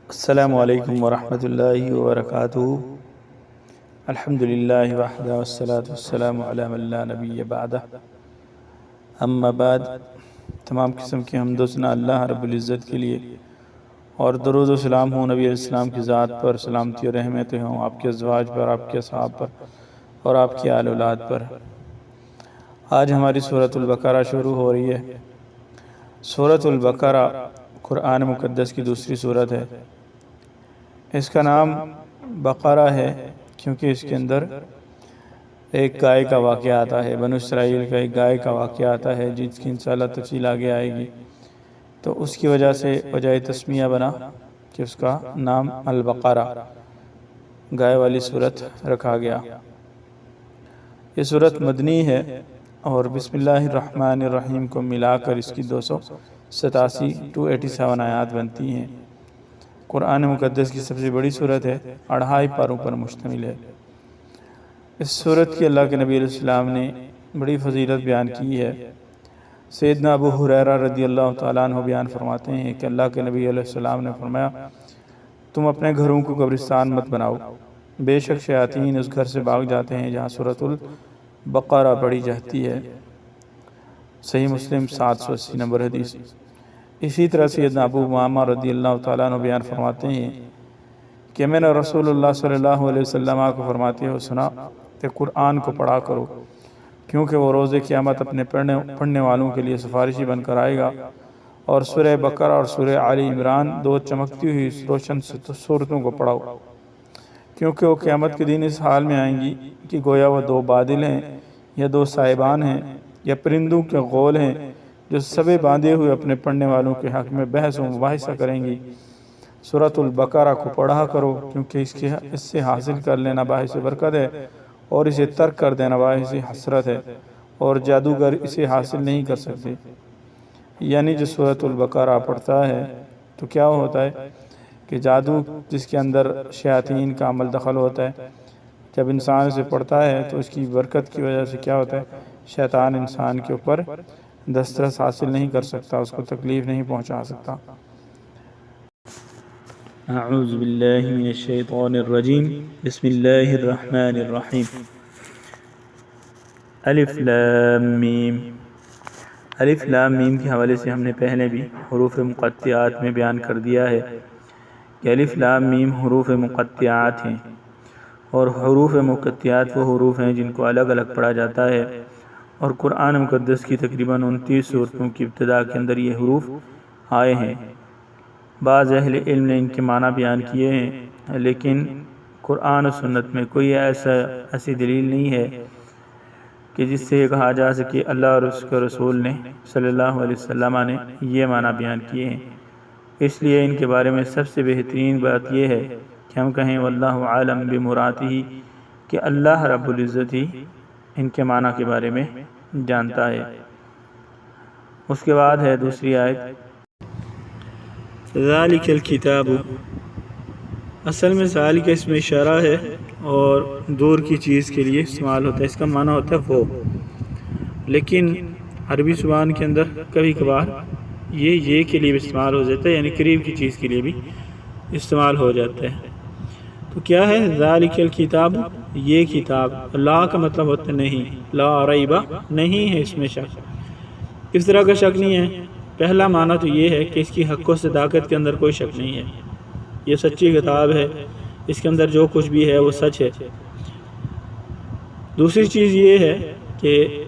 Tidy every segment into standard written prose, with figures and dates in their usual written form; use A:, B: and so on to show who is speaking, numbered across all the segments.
A: السلام علیکم ورحمۃ اللہ وبرکاتہ۔ الحمدللہ وحدہ والصلاة والسلام علی من لا نبی بعدہ، اما بعد۔ تمام قسم کی حمد و ثنا اللہ رب العزت کے لیے، اور درود و سلام ہوں نبی علیہ السلام کی ذات پر، سلامتی و رحمتیں ہوں آپ کے ازواج پر، آپ کے اصحاب پر اور آپ کی آل اولاد پر۔ آج ہماری سورۃ البقرہ شروع ہو رہی ہے۔ سورۃ البقرہ قرآن مقدس کی دوسری سورت ہے۔ اس کا نام بقرہ ہے کیونکہ اس کے اندر ایک گائے کا واقعہ آتا ہے، بنو اسرائیل کا ایک گائے کا واقعہ آتا ہے جس کی انشاءاللہ تفصیل آگے آئے گی، تو اس کی وجہ سے وجہ تسمیہ بنا کہ اس کا نام البقرہ، گائے والی سورت رکھا گیا۔ یہ سورت مدنی ہے اور بسم اللہ الرحمن الرحیم کو ملا کر اس کی 287 آیات بنتی ہیں۔ قرآن مقدس کی سب سے بڑی سورت ہے، 2.5 پاروں پر مشتمل ہے۔ اس سورت کی اللہ کے نبی علیہ السلام نے بڑی فضیلت بیان کی ہے۔ سیدنا ابو ہریرہ رضی اللہ تعالیٰ عنہ بیان فرماتے ہیں کہ اللہ کے نبی علیہ السلام نے فرمایا، تم اپنے گھروں کو قبرستان مت بناؤ، بے شک شیاطین اس گھر سے بھاگ جاتے ہیں جہاں سورۃ البقرہ پڑھی جاتی ہے۔ صحیح مسلم 780 نمبر حدیث۔ اسی طرح سیدنا ابو امامہ رضی اللہ تعالیٰ عنہ بیان فرماتے ہیں کہ میں نے رسول اللہ صلی اللہ علیہ وسلم کو فرماتے ہوئے سنا کہ قرآن کو پڑھا کرو، کیونکہ وہ روز قیامت اپنے پڑھنے والوں کے لیے سفارشی بن کر آئے گا۔ اور سورہ بقرہ اور سورہ آل عمران 2 چمکتی ہوئی روشن صورتوں کو پڑھاؤ، کیونکہ وہ قیامت کے دن اس حال میں آئیں گی کہ گویا وہ 2 بادل ہیں یا 2 سائبان ہیں یا پرندوں کے غول ہیں جو سبے باندھے ہوئے اپنے پڑھنے والوں کے حق میں بحث و مباحثہ کریں گی۔ سورۃ البقرہ کو پڑھا کرو کیونکہ اس سے حاصل کر لینا باعث برکت ہے، اور اسے ترک کر دینا باعث حسرت ہے، اور جادوگر اسے حاصل نہیں کر سکتے۔ یعنی جو سورۃ البقرہ پڑھتا ہے تو کیا ہوتا ہے کہ جادو جس کے اندر شیاطین کا عمل دخل ہوتا ہے، جب انسان اسے پڑھتا ہے تو اس کی برکت کی وجہ سے کیا ہوتا ہے، شیطان انسان کے اوپر دسترس حاصل نہیں کر سکتا، اس کو تکلیف نہیں پہنچا سکتا۔ اعوذ باللہ من الشیطان الرجیم، بسم اللہ الرحمن الرحیم۔ الف لام میم۔ الف لام میم کے حوالے سے ہم نے پہلے بھی حروف مقطعات میں بیان کر دیا ہے کہ الف لام میم حروف مقطعات ہیں، اور حروف مقطعات وہ حروف ہیں جن کو الگ الگ پڑھا جاتا ہے، اور قرآن مقدس کی تقریباً 29 سورتوں کی ابتدا کے اندر یہ حروف آئے ہیں۔ بعض اہل علم نے ان کے معنی بیان کیے ہیں، لیکن قرآن و سنت میں کوئی ایسی دلیل نہیں ہے کہ جس سے یہ کہا جا سکے اللہ اور اس کے رسول نے صلی اللہ علیہ وسلم نے یہ معنی بیان کیے ہیں۔ اس لیے ان کے بارے میں سب سے بہترین بات یہ ہے کہ ہم کہیں واللہ عالم بمراتہ، کہ اللہ رب العزت ہی ان کے معنی کے بارے میں جانتا ہے۔ اس کے بعد ہے دوسری آیت، ذالک الکتاب۔ اصل میں ذالک اس میں اشارہ ہے اور دور کی چیز کے لیے استعمال ہوتا ہے، اس کا معنی ہوتا ہے وہ، لیکن عربی زبان کے اندر کبھی کبھار یہ کے لیے بھی استعمال ہو جاتا ہے، یعنی قریب کی چیز کے لیے بھی استعمال ہو جاتا ہے۔ تو کیا ہے ذالک الکتاب؟ یہ کتاب، لا کا مطلب ہوتا ہے نہیں، لا ریب نہیں ہے اس میں شک، اس طرح کا شک نہیں ہے۔ پہلا معنی تو یہ ہے کہ اس کی حق و صداقت کے اندر کوئی شک نہیں ہے، یہ سچی کتاب ہے، اس کے اندر جو کچھ بھی ہے وہ سچ ہے۔ دوسری چیز یہ ہے کہ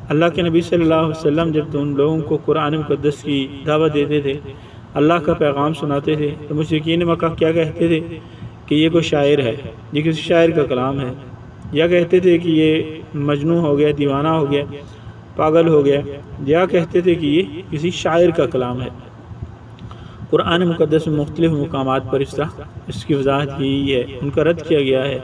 A: اللہ کے نبی صلی اللہ علیہ وسلم جب ان لوگوں کو قرآن مقدس کی دعوت دیتے تھے، اللہ کا پیغام سناتے تھے، تو مشرکین مکہ کیا کہتے تھے کہ یہ کوئی شاعر ہے، یہ کسی شاعر کا کلام ہے، یا کہتے تھے کہ یہ مجنون ہو گیا، دیوانہ ہو گیا، پاگل ہو گیا، یا کہتے تھے کہ یہ کسی شاعر کا کلام ہے۔ قرآن مقدس میں مختلف مقامات پر اس کی وضاحت کی ہے، ان کا رد کیا گیا ہے۔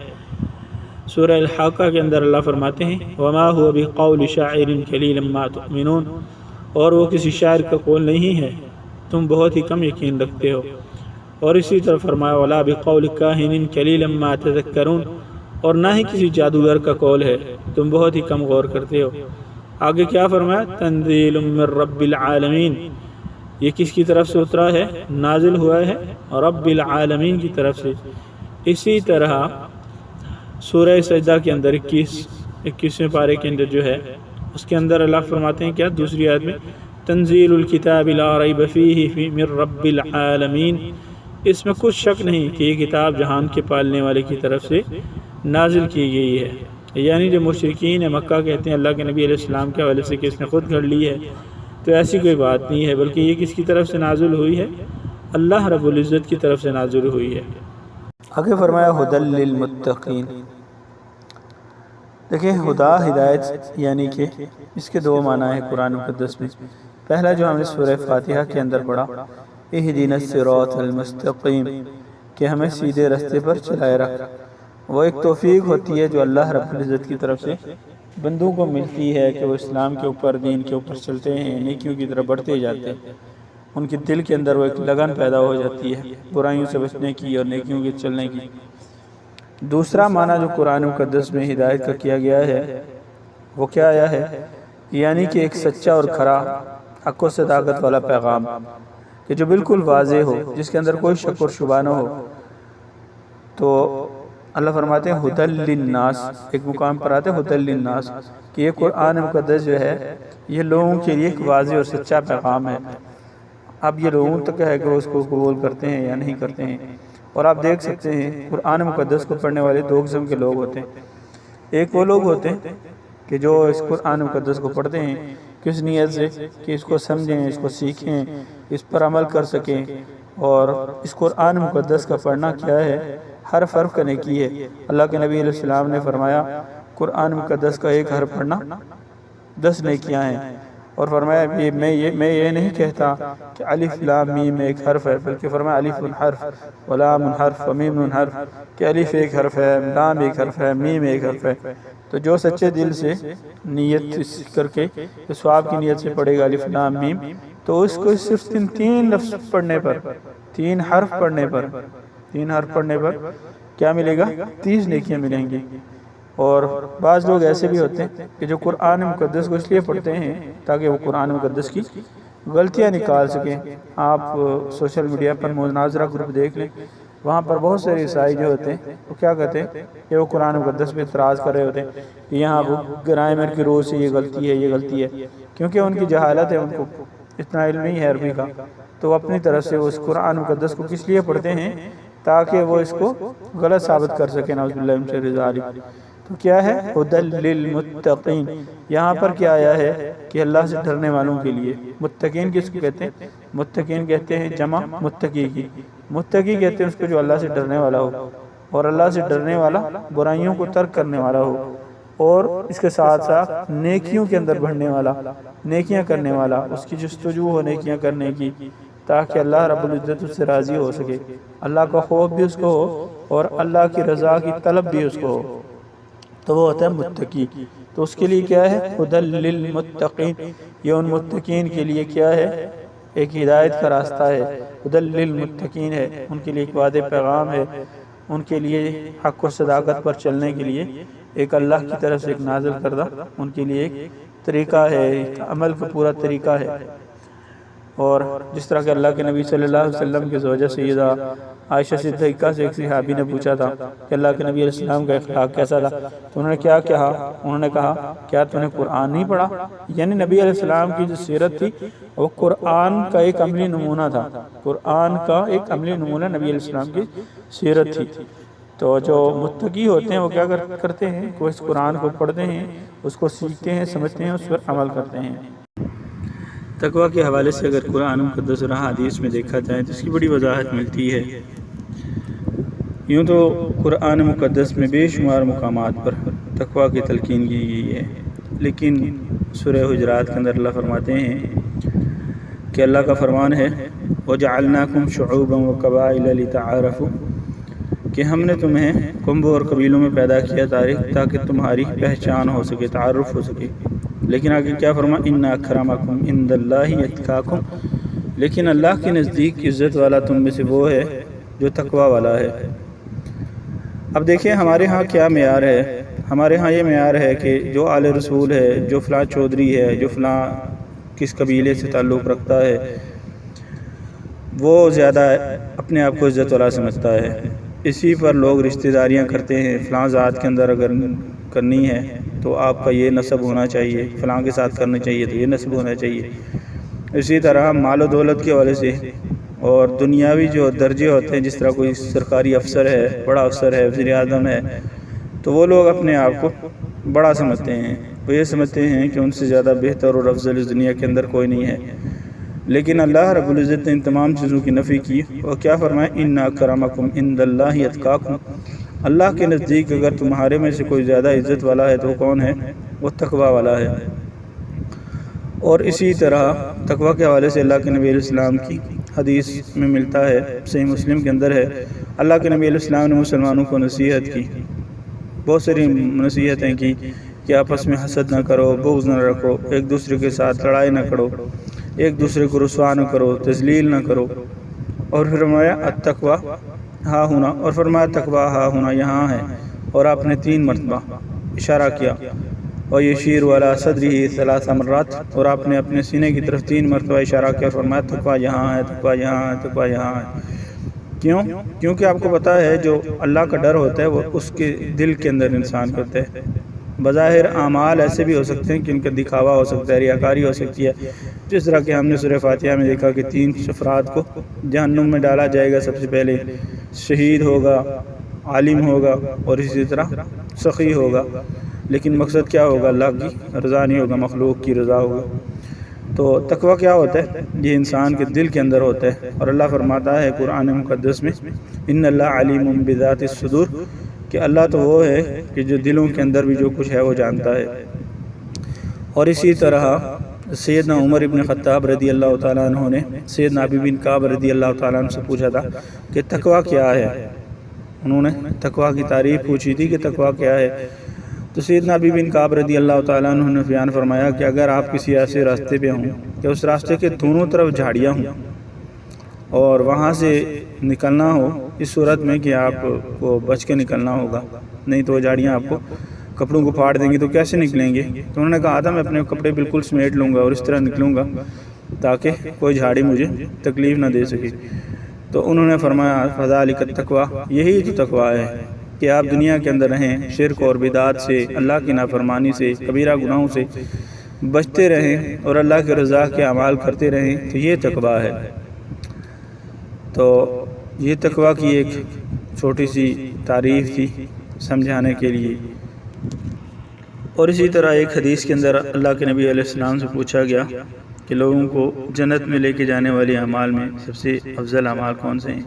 A: سورہ الحاقہ کے اندر اللہ فرماتے ہیں وما هو بقول شاعر قلیلا ما تؤمنون، اور وہ کسی شاعر کا قول نہیں ہے، تم بہت ہی کم یقین رکھتے ہو۔ اور اسی طرح فرمایا ولا بقول کاہن قلیلا ما تذکرون، اور نہ ہی کسی جادوگر کا قول ہے، تم بہت ہی کم غور کرتے ہو۔ آگے کیا فرمایا تنزیل من رب العالمین، یہ کس کی طرف سے اترا ہے؟ نازل ہوا ہے رب العالمین کی طرف سے۔ اسی طرح سورہ سجدہ کے اندر 21ویں پارے کے اندر جو ہے اس کے اندر اللہ فرماتے ہیں کیا دوسری آیت میں، تنزیل الکتاب لا ریب فیہ من رب العالمین، اس میں کچھ شک نہیں کہ یہ کتاب جہان کے پالنے والے کی طرف سے نازل کی گئی ہے۔ یعنی جو مشرکین مکہ کہتے ہیں اللہ کے نبی علیہ السلام کے حوالے سے کہ اس نے خود گھڑ لی ہے، تو ایسی کوئی بات نہیں ہے، بلکہ یہ کس کی طرف سے نازل ہوئی ہے؟ اللہ رب العزت کی طرف سے نازل ہوئی ہے۔
B: آگے فرمایا ھدی للمتقین۔ دیکھیں ہدا ہدایت یعنی کہ اس کے دو معنی ہیں قرآن مقدس میں۔ پہلا جو ہم نے سورہ فاتحہ کے اندر پڑھا، اہدنا الصراط المستقیم، کہ ہمیں سیدھے رستے پر چلائے رکھ، وہ ایک توفیق ہوتی ہے جو اللہ رب العزت کی طرف سے بندوں کو ملتی ہے کہ وہ اسلام کے اوپر، دین کے اوپر چلتے ہیں، نیکیوں کی طرف بڑھتے جاتے ہیں، ان کے دل کے اندر وہ ایک لگن پیدا ہو جاتی ہے برائیوں سے بچنے کی اور نیکیوں کے چلنے کی۔ دوسرا معنی جو قرآن مقدس میں ہدایت کا کیا گیا ہے وہ کیا آیا ہے؟ یعنی کہ ایک سچا اور کھرا، حق و صداقت والا پیغام کہ جو بالکل واضح ہو، جس کے اندر کوئی شک اور شبہ نہ ہو۔ تو اللہ فرماتے ہیں ھدی للناس، ایک مقام پر آتے ہیں ھدی للناس، کہ یہ قرآن مقدس جو ہے یہ لوگوں کے لیے ایک واضح اور سچا پیغام ہے۔ اب یہ لوگوں تک ہے کہ وہ اس کو قبول کرتے ہیں یا نہیں کرتے ہیں۔ اور آپ دیکھ سکتے ہیں قرآن مقدس کو پڑھنے والے دو قسم کے لوگ ہوتے ہیں۔ ایک وہ لوگ ہوتے ہیں کہ جو اس قرآن مقدس کو پڑھتے ہیں کس نیت سے کہ اس کو سمجھیں، اس کو سیکھیں، اس پر عمل کر سکیں، اور اس قرآن مقدس کا پڑھنا کیا ہے؟ حرف حرف کا نیکی ہے۔ اللہ کے نبی علیہ السلام نے فرمایا قرآن مقدس کا ایک حرف پڑھنا 10 نیکیاں ہیں، اور فرمایا میں یہ نہیں کہتا کہ الف لام میم ایک حرف ہے، بلکہ فرمایا الف حرف ولام حرف ومیم حرف، کہ الف ایک حرف ہے، لام ایک حرف ہے، میم ایک حرف ہے۔ تو جو سچے دل سے نیت کر کے ثواب کی نیت سے پڑھے گا الف لام میم، تو اس کو صرف 3 لفظ پڑھنے پر، 3 حرف پڑھنے پر کیا ملے گا؟ 30 نیکیاں ملیں گی۔ اور بعض لوگ ایسے بھی ہوتے ہیں کہ جو قرآن مقدس کو اس لیے پڑھتے ہیں تاکہ وہ قرآن مقدس کی غلطیاں نکال سکیں۔ آپ سوشل میڈیا پر مناظرہ گروپ دیکھ لیں، وہاں پر بہت سارے عیسائی جو ہوتے ہیں وہ کیا کہتے ہیں کہ وہ قرآن مقدس پہ اعتراض کر رہے ہوتے ہیں کہ یہاں وہ گرامر کی روح سے یہ غلطی ہے، کیونکہ ان کی جہالت ہے، ان کو اتنا علم نہیں ہے عربی کا، تو وہ اپنی طرف سے اس قرآن مقدس کو کس لیے پڑھتے ہیں؟ تاکہ وہ اس کو غلط ثابت کر سکیں، نعوذ باللہ من شر ذالک۔ تو کیا ہے؟ ھدی للمتقین، یہاں پر کیا آیا ہے کہ اللہ سے ڈرنے والوں کے لیے۔ متقین کس کو کہتے ہیں؟ متقین کہتے ہیں جمع متقی کی، متقی کہتے ہیں اس کو جو اللہ سے ڈرنے والا ہو، اور اللہ سے ڈرنے والا برائیوں کو ترک کرنے والا ہو، اور اس کے ساتھ ساتھ نیکیوں کے اندر بڑھنے والا، نیکیاں کرنے والا، اس کی جستجو ہو نیکیاں کرنے کی، تاکہ اللہ رب العزت اس سے راضی ہو سکے، اللہ کا خوف بھی اس کو ہو اور اللہ کی رضا کی طلب بھی اس کو ہو، تو وہ ہوتا ہے متقی۔ تو اس کے لیے کیا ہے؟ ھدی للمتقین، یہ ان متقین کے لیے کیا ہے؟ ایک ہدایت کا راستہ ہے، ھدی للمتقین ہے، ان کے لیے ایک واضح پیغام ہے، ان کے لیے حق و صداقت پر چلنے کے لیے ایک اللہ کی طرف سے ایک نازل کردہ ان کے لیے ایک طریقہ ہے، ایک عمل کا پورا طریقہ ہے۔ اور جس طرح کہ اللہ کے نبی صلی اللہ علیہ وسلم کی زوجہ سیدہ عائشہ صدیقہ سے ایک صحابی نے پوچھا تھا کہ اللہ کے نبی علیہ السلام کا اخلاق کیسا تھا، تو انہوں نے کیا کہا؟ انہوں نے کہا کیا تو نے قرآن نہیں پڑھا؟ یعنی نبی علیہ السلام کی جو سیرت تھی وہ قرآن کا ایک عملی نمونہ تھا، قرآن کا ایک عملی نمونہ نبی علیہ السلام کی سیرت تھی۔ تو جو متقی ہوتے ہیں وہ کیا کرتے ہیں؟ وہ اس قرآن کو پڑھتے ہیں، اس کو سیکھتے ہیں، سمجھتے ہیں، اس پر عمل کرتے ہیں۔ تقویٰ کے حوالے سے اگر قرآن مقدس اور حدیث میں دیکھا جائے تو اس کی بڑی وضاحت ملتی ہے۔ یوں تو قرآن مقدس میں بے شمار مقامات پر تقویٰ کی تلقین کی گئی ہے، لیکن سورہ حجرات کے اندر اللہ فرماتے ہیں کہ اللہ کا فرمان ہے وَجَعَلْنَاكُمْ شُعُوبًا وَقَبَائِلَ لِتَعَارَفُوا، کہ ہم نے تمہیں قوموں اور قبیلوں میں پیدا کیا تاکہ تمہاری پہچان ہو سکے، تعارف ہو سکے۔ لیکن آگے کیا فرمایا؟ اِنَّ أَكْرَمَكُمْ عِندَ اللَّهِ أَتْقَاكُمْ، لیکن اللہ کے نزدیک عزت والا تم میں سے وہ ہے جو تقویٰ والا ہے۔ اب دیکھیں ہمارے ہاں کیا معیار ہے۔ ہمارے ہاں یہ معیار ہے کہ جو آل رسول ہے، جو فلاں چودھری ہے، جو فلاں کس قبیلے سے تعلق رکھتا ہے، وہ زیادہ اپنے آپ کو عزت والا سمجھتا ہے، اسی پر لوگ رشتہ داریاں کرتے ہیں، فلاں ذات کے اندر اگر کرنی ہے تو آپ کا یہ نسب ہونا چاہیے، فلاں کے ساتھ کرنی چاہیے تو یہ نسب ہونا چاہیے۔ اسی طرح مال و دولت کے حوالے سے اور دنیاوی جو درجے ہوتے ہیں، جس طرح کوئی سرکاری افسر ہے، بڑا افسر ہے، وزیر اعظم ہے، تو وہ لوگ اپنے آپ کو بڑا سمجھتے ہیں، وہ یہ سمجھتے ہیں کہ ان سے زیادہ بہتر اور افضل اس دنیا کے اندر کوئی نہیں ہے۔ لیکن اللہ رب العزت نے ان تمام چیزوں کی نفی کی اور کیا فرمایا، ان اکرمکم عند اللہ اتقاکم، اللہ کے نزدیک اگر تمہارے میں سے کوئی زیادہ عزت والا ہے تو کون ہے؟ وہ تقوی والا ہے۔ اور اسی طرح تقوی کے حوالے سے اللہ کے نبی علیہ السلام کی حدیث میں ملتا ہے، صحیح مسلم کے اندر ہے، اللہ کے نبی علیہ السلام نے مسلمانوں کو نصیحت کی، بہت ساری نصیحتیں کی کہ آپس میں حسد نہ کرو، بغض نہ رکھو، ایک دوسرے کے ساتھ لڑائی نہ کرو، ایک دوسرے کو رسوا نہ کرو، تذلیل نہ کرو، اور فرمایا التقوی ہاں ہونا، اور فرمایا تقوی ہاں ہونا یہاں ہے، اور آپ نے 3 مرتبہ اشارہ کیا، اور یشیر والا صدری 3 مرات، اور آپ نے اپنے سینے کی طرف 3 مرتبہ اشارہ کیا، فرمایا تقوی یہاں ہے، تقوی یہاں ہے، تقوی یہاں ہے۔ کیوں؟ کیونکہ آپ کو پتہ ہے جو اللہ کا ڈر ہوتا ہے وہ اس کے دل کے اندر انسان کو ہوتا ہے۔ بظاہر اعمال ایسے بھی ہو سکتے ہیں کہ ان کا دکھاوا ہو سکتا ہے، ریاکاری ہو سکتی ہے، جس طرح کہ ہم نے سورہ فاتحہ میں دیکھا کہ 3 افراد کو جہنم میں ڈالا جائے گا، سب سے پہلے شہید ہوگا، عالم ہوگا، اور اسی طرح سخی ہوگا، لیکن مقصد کیا ہوگا؟ اللہ کی رضا نہیں ہوگا، مخلوق کی رضا ہوگا۔ تو تقوی کیا ہوتا ہے؟ یہ انسان کے دل کے اندر ہوتا ہے، اور اللہ فرماتا ہے قرآن مقدس میں ان اللہ علیم بذات الصدور، کہ اللہ تو وہ ہے کہ جو دلوں کے اندر بھی جو کچھ ہے وہ جانتا ہے۔ اور اسی طرح سیدنا عمر ابن خطاب رضی اللہ تعالیٰ عنہ نے سیدنا ابی بن کعب رضی اللہ تعالیٰ عنہ سے پوچھا تھا کہ تقوی کیا ہے، انہوں نے تقوی کی تعریف پوچھی تھی کہ تقوی کیا ہے، تو سیدنا ابی بن کعب رضی اللہ تعالیٰ عنہ نے بیان فرمایا کہ اگر آپ کسی ایسے راستے پہ ہوں کہ اس راستے کے دونوں طرف جھاڑیاں ہوں اور وہاں سے نکلنا ہو اس صورت میں کہ آپ کو بچ کے نکلنا ہوگا، نہیں تو وہ جھاڑیاں آپ کو کپڑوں کو پھاڑ دیں گے، تو کیسے نکلیں گے؟ تو انہوں نے کہا تھا میں اپنے کپڑے بالکل سمیٹ لوں گا اور اس طرح نکلوں گا تاکہ کوئی جھاڑی مجھے تکلیف نہ دے سکے۔ تو انہوں نے فرمایا فذالک التقوی، یہی تو تقوی ہے کہ آپ دنیا کے اندر رہیں، شرک اور بدعات سے، اللہ کی نافرمانی سے، کبیرہ گناہوں سے بچتے رہیں اور اللہ کے رضا کے اعمال کرتے رہیں، تو یہ تقوی ہے۔ تو یہ تقوی کی ایک چھوٹی سی تعریف تھی سمجھانے کے لیے۔ اور اسی طرح ایک حدیث کے اندر اللہ کے نبی علیہ السلام سے پوچھا گیا کہ لوگوں کو جنت میں لے کے جانے والے اعمال میں سب سے افضل اعمال کون سے ہیں؟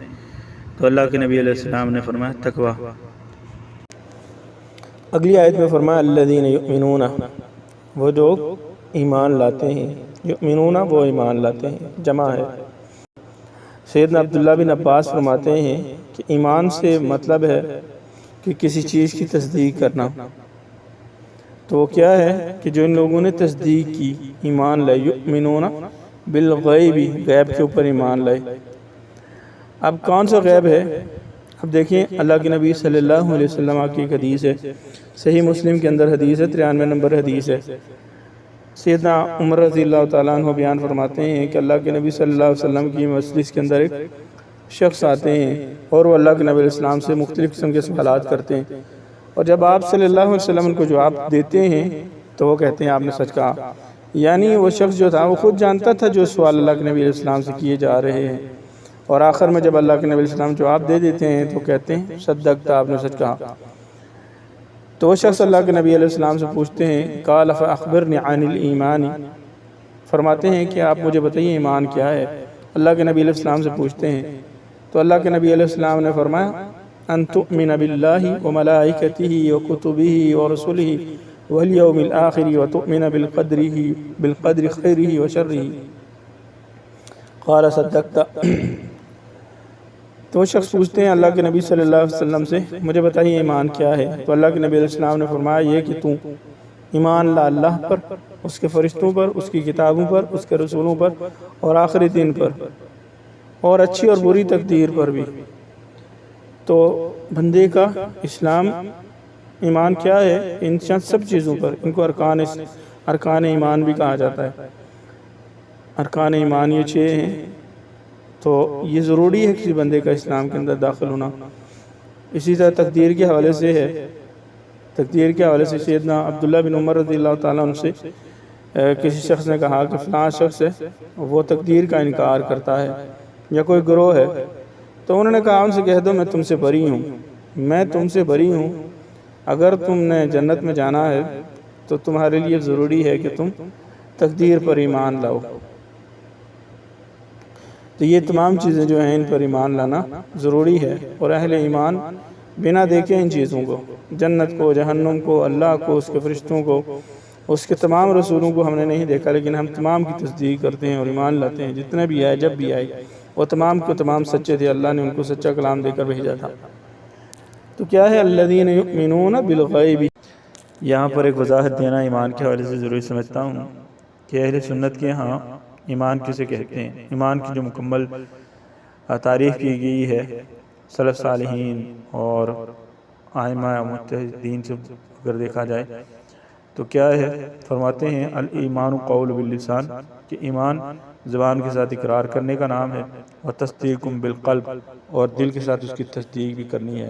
B: تو اللہ کے نبی علیہ السلام نے فرمایا تقوی۔
A: اگلی آیت میں فرمایا الذین یؤمنون، وہ جو ایمان لاتے ہیں، یؤمنون وہ ایمان لاتے ہیں، جمع ہے۔ سیدنا عبداللہ بن عباس فرماتے ہیں کہ ایمان سے مطلب ہے کہ کسی چیز کی تصدیق کرنا، تو وہ کیا ہے کہ جو ان لوگوں نے تصدیق کی، ایمان لائے، یؤمنون بالغیب، غیب کے اوپر ایمان لائے۔ اب کون سا غیب ہے؟ اب دیکھیں اللہ کے نبی صلی اللہ علیہ وسلم کی ایک حدیث ہے، صحیح مسلم کے اندر حدیث ہے، 93 نمبر حدیث ہے۔ سیدنا عمر رضی اللہ تعالیٰ عنہ بیان فرماتے ہیں کہ اللہ کے نبی صلی اللہ علیہ وسلم کی مجلس کے اندر ایک شخص آتے ہیں اور وہ اللہ کے نبی علیہ السلام سے مختلف قسم کے سوالات کرتے ہیں، اور جب آپ صلی اللہ علیہ وسلم ان کو جواب دیتے ہیں تو وہ کہتے ہیں آپ نے سچ کہا، یعنی وہ شخص جو تھا وہ خود جانتا تھا جو سوال اللہ کے نبی علیہ السلام سے کیے جا رہے ہیں، اور آخر میں جب اللہ کے نبی علیہ السلام جواب دے دیتے ہیں تو کہتے ہیں صدقت، آپ نے سچ کہا۔ تو وہ شخص اللہ کے نبی علیہ السلام سے پوچھتے ہیں قال فاخبرنی عن الایمان، فرماتے ہیں کہ آپ مجھے بتائیے ایمان کیا ہے؟ اللہ کے نبی علیہ السلام سے پوچھتے ہیں تو اللہ کے نبی علیہ السلام نے فرمایا ان تؤمن باللہ وملائکتہ وکتبہ ورسلہ والیوم الآخر وتؤمن بالقدر خیرہ وشرہ، قال صدقت۔ تو وہ شخص پوچھتے ہیں اللہ کے نبی صلی اللہ علیہ وسلم سے مجھے بتائیے ایمان کیا ہے؟ تو اللہ کے نبی علیہ السلام نے فرمایا یہ کہ تو ایمان لا اللہ پر، اس کے فرشتوں پر، اس کی کتابوں پر، اس کے رسولوں پر اور آخری دن پر، اور اچھی اور بری تقدیر پر بھی۔ تو بندے کا اسلام ایمان کیا ہے؟ ان سب چیزوں پر، ان کو ارکان ایمان بھی کہا جاتا ہے۔ ارکان ایمان یہ 6 ہیں،
B: تو یہ ضروری ہے کسی بندے کا اسلام کے اندر داخل ہونا۔ اسی طرح تقدیر کے حوالے سے ہے، تقدیر کے حوالے سے سیدنا عبداللہ بن عمر رضی اللہ تعالیٰ عنہ سے کسی شخص نے کہا کہ فلاں شخص ہے وہ تقدیر کا انکار کرتا ہے یا کوئی گروہ ہے، تو انہوں نے کہا ان سے کہہ دو میں تم سے بری ہوں، میں تم سے بری ہوں، اگر تم نے جنت میں جانا ہے تو تمہارے لیے ضروری ہے کہ تم تقدیر پر ایمان لاؤ۔ تو یہ تمام چیزیں جو ہیں ان پر ایمان لانا ضروری ہے، اور اہل ایمان بنا دیکھے ان چیزوں کو، جنت کو، جہنم کو، اللہ کو، اس کے فرشتوں کو، اس کے تمام رسولوں کو ہم نے نہیں دیکھا، لیکن ہم تمام کی تصدیق کرتے ہیں اور ایمان لاتے ہیں۔ جتنے بھی آئے، جب بھی آئے، وہ تمام کے تمام سچے تھے، اللہ نے ان کو سچا کلام دے کر بھیجا تھا۔ تو کیا ہے الذین یؤمنون بالغیب؟ یہاں پر ایک وضاحت دینا ایمان کے حوالے سے ضروری سمجھتا ہوں کہ اہل سنت کے ہاں ایمان کسے کہتے ہیں۔ ایمان کی جو مکمل تعریف کی گئی ہے سلف صالحین اور ائمہ مجتہدین سے اگر دیکھا جائے تو کیا ہے، فرماتے ہیں الایمان قول باللسان، کہ ایمان زبان کے ساتھ اقرار کرنے کا نام ہے، اور تصدیق بالقلب، اور دل کے ساتھ اس کی تصدیق بھی کرنی ہے۔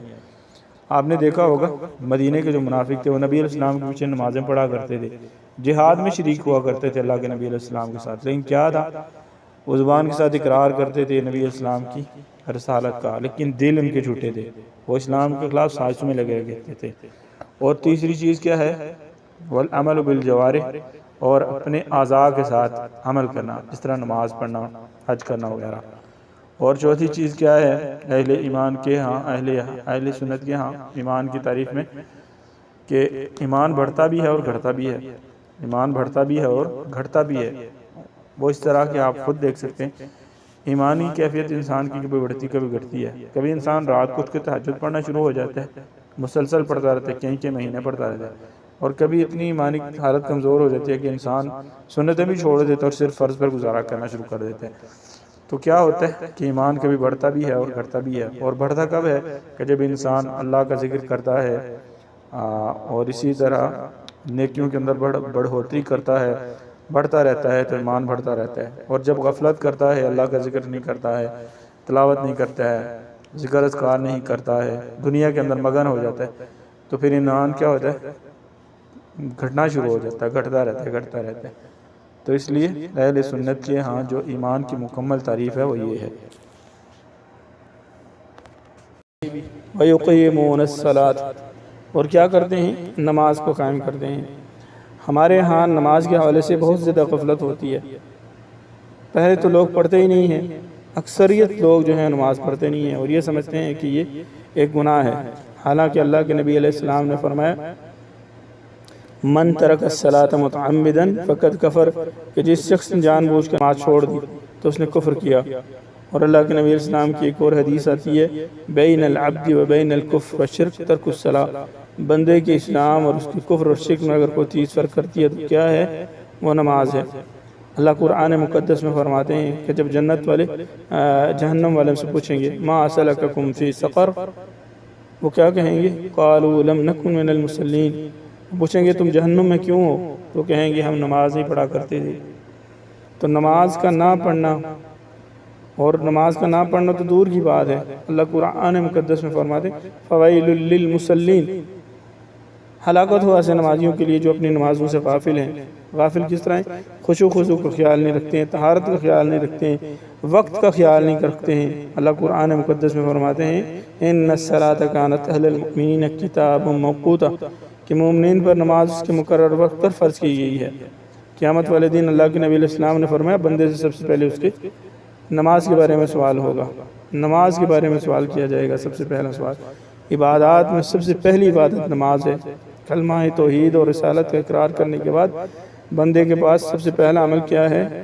B: آپ نے دیکھا ہوگا مدینے کے جو منافق تھے وہ نبی علیہ السلام کے پیچھے نمازیں پڑھا کرتے تھے، جہاد میں شریک ہوا کرتے تھے اللہ کے نبی علیہ السلام کے ساتھ، لیکن کیا تھا، وہ زبان کے ساتھ اقرار کرتے تھے نبی علیہ السلام کی رسالت کا، لیکن دل ان کے جھوٹے تھے، وہ اسلام کے خلاف سازشوں میں لگے رہتے تھے۔ اور تیسری چیز کیا ہے، والعمل بالجوارح، اور اپنے اعضاء کے ساتھ عمل کرنا، جس طرح نماز پڑھنا، حج کرنا وغیرہ۔ اور چوتھی چیز کیا ہے، اہل ایمان کے ہاں، اہل سنت کے ہاں ایمان کی تعریف میں، کہ ایمان بڑھتا بھی ہے اور گھٹتا بھی ہے، ایمان بڑھتا بھی ہے اور گھٹتا بھی ہے۔ وہ اس طرح کہ آپ خود دیکھ سکتے ہیں ایمانی کیفیت انسان کی کبھی بڑھتی کبھی گھٹتی ہے۔ کبھی انسان رات کو اٹھ کے تہجد پڑھنا شروع ہو جاتا ہے، مسلسل پڑھتا رہتا ہے، کئی مہینے پڑھتا رہتا ہے، اور کبھی اتنی ایمانی حالت کمزور ہو جاتی ہے کہ انسان سنتیں بھی چھوڑ دیتا ہے اور صرف فرض پر گزارا کرنا شروع کر دیتا ہے۔ تو کیا ہوتا ہے کہ ایمان کبھی بڑھتا بھی ہے اور گھٹتا بھی ہے، اور بڑھتا کب ہے کہ جب انسان اللہ کا ذکر کرتا ہے اور اسی طرح نیکیوں کے اندر بڑھوتری کرتا ہے، بڑھتا رہتا ہے، تو ایمان بڑھتا رہتا ہے۔ اور جب غفلت کرتا ہے، اللہ کا ذکر نہیں کرتا ہے، تلاوت نہیں کرتا ہے، ذکر اذکار نہیں کرتا ہے، دنیا کے اندر مگن ہو جاتا ہے، تو پھر ایمان کیا ہوتا ہے، گھٹنا شروع ہو جاتا ہے، گھٹتا رہتا ہے، گھٹتا رہتا ہے۔ تو اس لیے اہل سنت کے ہاں جو ایمان کی مکمل تعریف ہے وہ یہ ہے۔ وَيُقِيمُونَ الصَّلَاةَ، اور کیا کرتے ہیں، نماز کو قائم کرتے ہیں۔ ہمارے ہاں نماز کے حوالے سے بہت زیادہ غفلت ہوتی ہے، پہلے تو لوگ پڑھتے ہی نہیں ہیں، اکثریت لوگ جو ہیں نماز پڑھتے نہیں ہیں، اور یہ سمجھتے ہیں کہ یہ ایک گناہ ہے، حالانکہ اللہ کے نبی علیہ السلام نے فرمایا من ترک الصلاۃ متعمدا فقد کفر، کہ جس شخص نے جان بوجھ کر نماز چھوڑ دی تو اس نے کفر کیا۔ اور اللہ کے نبی علیہ السلام کی ایک اور حدیث آتی ہے بین العبد و بین الکفر والشرک ترک الصلاۃ، بندے کے اسلام اور اس کے کفر اور شرک میں اگر کوئی چیز فرق کرتی ہے تو کیا ہے، وہ نماز ہے۔ اللہ قرآن مقدس میں فرماتے ہیں کہ جب جنت والے جہنم والے سے پوچھیں گے ما سلککم فی سقر، وہ کیا کہیں گے، قالوا لم نکن من المصلین، پوچھیں گے تم جہنم میں کیوں ہو، تو کہیں گے ہم نماز نہیں پڑھا کرتے تھے۔ تو نماز کا نہ پڑھنا، اور نماز کا نہ پڑھنا تو دور کی بات ہے، اللہ قرآن مقدس میں فرماتے ہیں فویل للمصلین، ہلاکت ہو ایسے نمازیوں کے لیے جو اپنی نمازوں سے غافل ہیں۔ غافل کس طرح ہیں، خشوع خضوع کا خیال نہیں رکھتے ہیں، طہارت کا خیال نہیں رکھتے ہیں، وقت کا خیال نہیں رکھتے ہیں۔ اللہ قرآن مقدس میں فرماتے ہیں ان الصلاۃ کانت علی المؤمنین کتابا موقوتا، کہ مومنین پر نماز اس کے مقرر وقت پر فرض کی گئی ہے۔ قیامت والے دن اللہ کے نبی علیہ السلام نے فرمایا بندے سے سب سے پہلے اس کے نماز کے بارے میں سوال ہوگا، نماز کے بارے میں سوال کیا جائے گا۔ سب سے پہلا سوال، عبادات میں سب سے پہلی عبادت نماز ہے۔ کلمہ توحید اور رسالت کا اقرار کرنے کے بعد بندے کے پاس سب سے پہلا عمل کیا ہے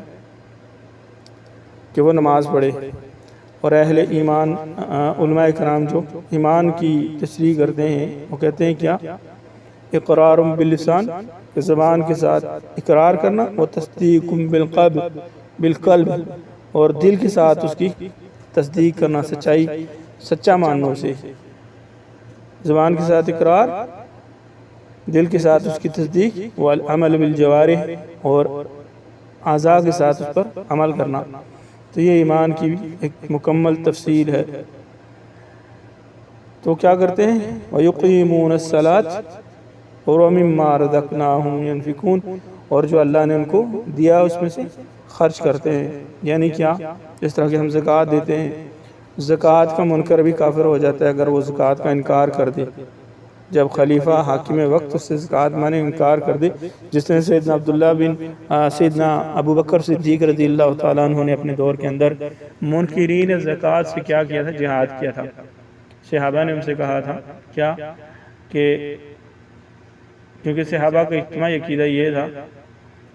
B: کہ وہ نماز پڑھے۔ اور اہل ایمان علماء کرام جو ایمان کی تشریح کرتے ہیں وہ کہتے ہیں کیا، اقرار باللسان، کہ زبان کے ساتھ اقرار کرنا، و تصدیق بالقلب، اور دل کے ساتھ اس کی تصدیق کرنا، سچائی سچا ماننے سے، زبان کے ساتھ اقرار، دل کے ساتھ اس کی تصدیق، والعمل بالجوارح، اور اعضاء کے ساتھ اس پر عمل کرنا۔ تو یہ ایمان کی بھی ایک مکمل تفصیل ہے۔ تو کیا کرتے ہیں؟ وَيُقِيمُونَ الصَّلَاةَ اور وَمِمَّا رَزَقْنَاهُمْ يُنْفِقُونَ، اور جو اللہ نے ان کو دیا اس میں سے خرچ کرتے ہیں۔ یعنی کیا؟ جس طرح کہ ہم زکوٰۃ دیتے ہیں، زکوٰۃ کا منکر بھی کافر ہو جاتا ہے اگر وہ زکوٰۃ کا انکار کر دے۔ جب خلیفہ حاکم وقت اس سے زکوٰۃ مانے انکار کر دے، جس طرح سیدنا عبداللہ بن سیدنا ابو بکر صدیق رضی اللہ تعالیٰ عنہ نے اپنے دور کے اندر منکرین زکوٰۃ سے کیا کیا تھا؟ جہاد کیا تھا۔ صحابہ نے ان سے کہا تھا کیا کہ کیونکہ صحابہ کا اجتماعی عقیدہ یہ تھا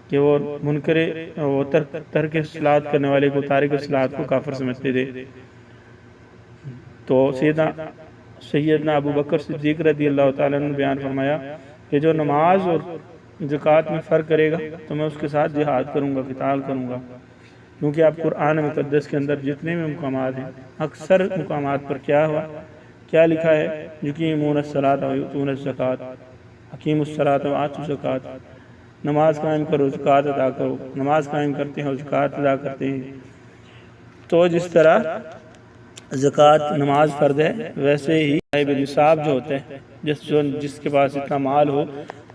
B: کہ وہ منکر وہ ترک صلاۃ کرنے والے کو، تارک صلاۃ کو کافر سمجھتے تھے۔ تو سیدنا ابو بکر صدیق رضی اللہ تعالیٰ نے بیان فرمایا کہ جو نماز اور زکوٰۃ میں فرق کرے گا تو میں اس کے ساتھ جہاد کروں گا، قتال کروں گا۔ کیونکہ آپ قرآن مقدس کے اندر جتنے بھی مقامات ہیں، اکثر مقامات پر کیا لکھا ہے؟ یقیمون الصلاۃ ویؤتون الزکوٰۃ، اقیموا الصلاۃ وآتوا الزکوٰۃ، نماز قائم کرو، زکوٰۃ ادا کرو۔ نماز قائم کرتے ہیں اور زکوٰۃ ادا کرتے ہیں۔ تو جس طرح زکوٰۃ نماز فرض ہے، ویسے ہی صاحب نصاب جو ہوتا ہے، جس کے پاس اتنا مال ہو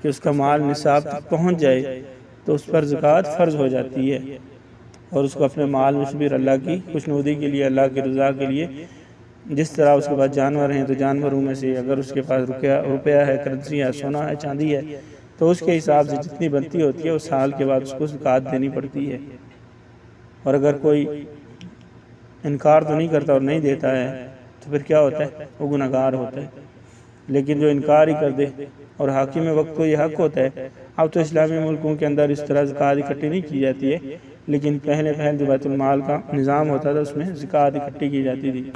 B: کہ اس کا مال نصاب تک پہنچ جائے تو اس پر زکوٰۃ فرض ہو جاتی ہے، اور اس کو اپنے مال میں سے بھی اللہ کی خوشنودی کے لیے، اللہ کی رضا کے لیے، جس طرح اس کے پاس جانور ہیں تو جانوروں میں سے، اگر اس کے پاس روپیہ ہے، کرنسی ہے، سونا ہے، چاندی ہے، تو اس کے حساب سے جتنی بنتی ہوتی ہے اس سال کے بعد اس کو زکوٰۃ دینی پڑتی ہے۔ اور اگر کوئی انکار تو نہیں کرتا اور نہیں دیتا ہے تو پھر کیا ہوتا ہے؟ وہ گناہگار ہوتا ہے۔ لیکن جو انکار ہی کر دے، اور حاکم وقت کو یہ حق ہوتا ہے، اب تو اسلامی ملکوں کے اندر اس طرح زکوٰۃ اکٹھی نہیں کی جاتی ہے، لیکن پہلے جو بیت المال کا نظام ہوتا تھا اس میں زکوٰۃ اکٹھی کی جاتی تھی۔